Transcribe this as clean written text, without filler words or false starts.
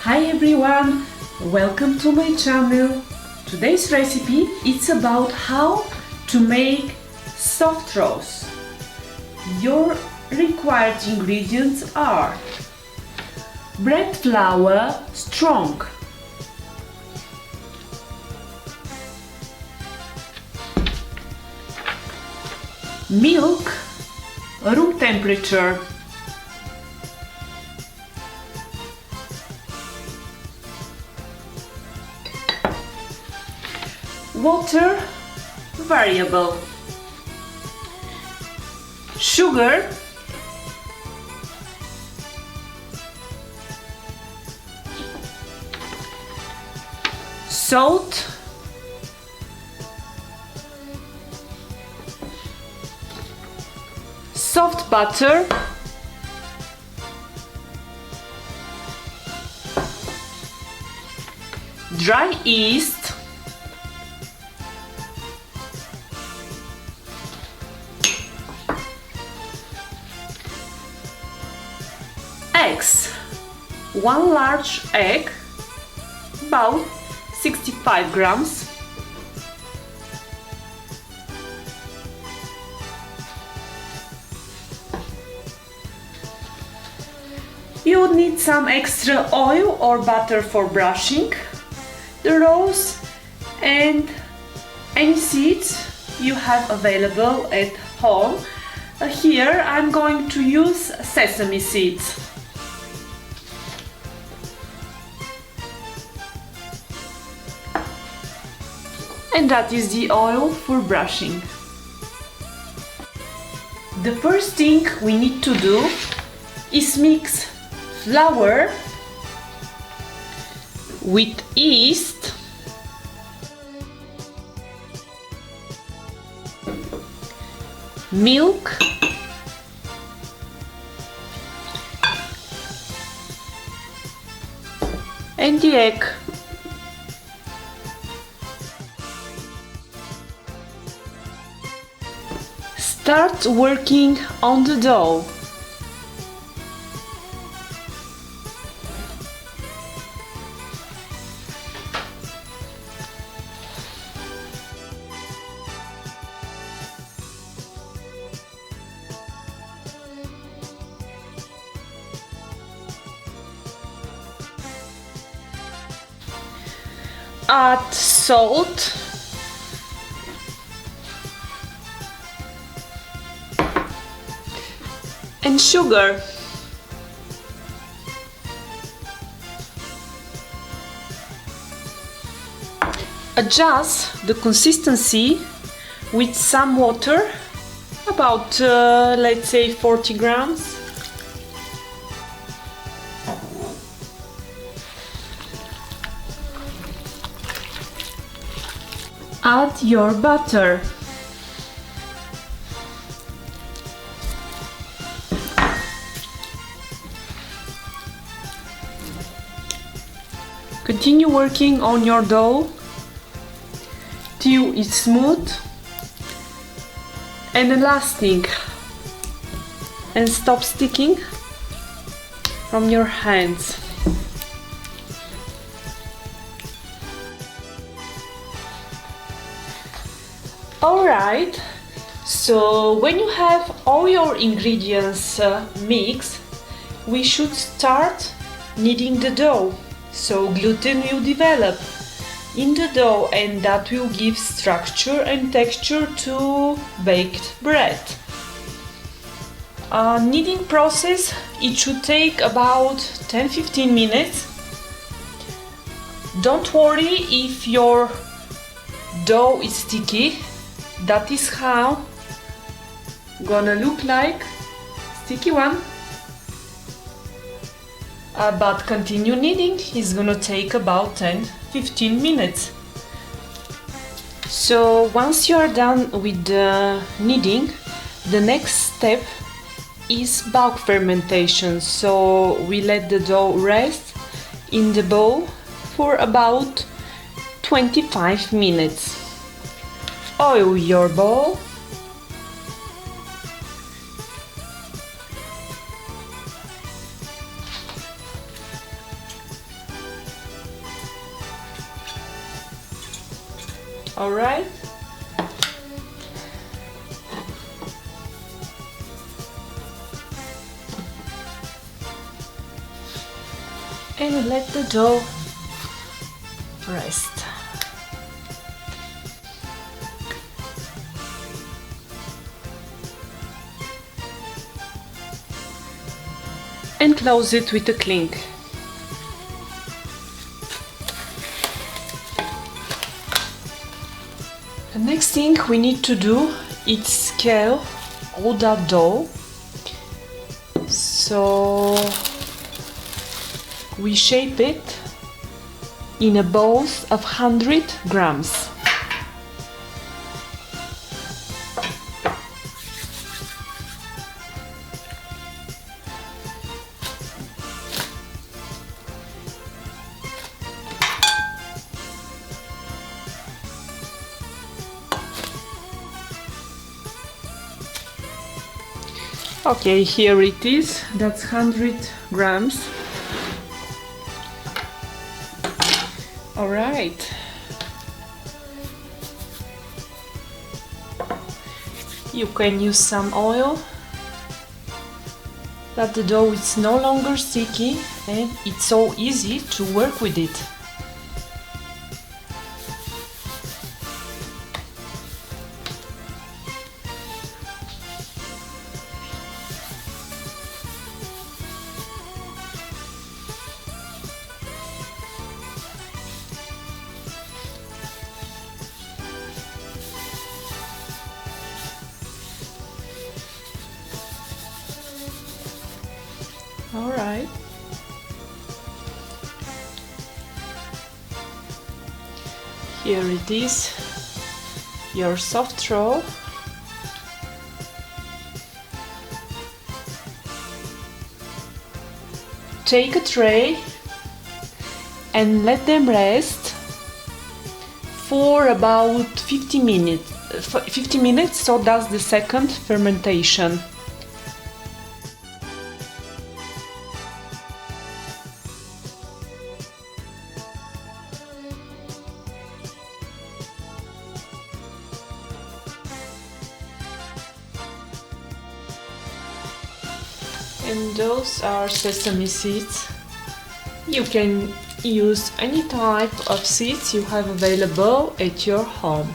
Hi everyone, welcome to my channel. Today's recipe is about how to make soft rolls. Your required ingredients are bread flour strong, milk room temperature, water variable, sugar, salt, soft butter, dry yeast, eggs, 1 large egg, about 65 grams, you would need some extra oil or butter for brushing the rolls and any seeds you have available at home. Here I'm going to use sesame seeds. And that is the oil for brushing. The first thing we need to do is mix flour with yeast, milk, and the egg. Start working on the dough. Add salt, and sugar. Adjust the consistency with some water, about let's say 40 grams. Add your butter. Continue working on your dough till it's smooth and elastic and stop sticking from your hands. Alright, so when you have all your ingredients mixed, we should start kneading the dough. So gluten will develop in the dough and that will give structure and texture to baked bread. Kneading process, it should take about 10-15 minutes. Don't worry if your dough is sticky. That is how gonna look like sticky one. But continue kneading is gonna take about 10-15 minutes. So once you are done with the kneading, the next step is bulk fermentation. So we let the dough rest in the bowl for about 25 minutes. Oil your bowl. All right. And let the dough rest. And close it with a clink. The next thing we need to do is scale all that dough. So we shape it in a balls of 100 grams. Okay, here it is. That's 100 grams. All right. You can use some oil, but the dough is no longer sticky and it's so easy to work with it. All right. Here it is, your soft roll. Take a tray and let them rest for about 50 minutes. 50 minutes, so that's the second fermentation. And those are sesame seeds. You can use any type of seeds you have available at your home.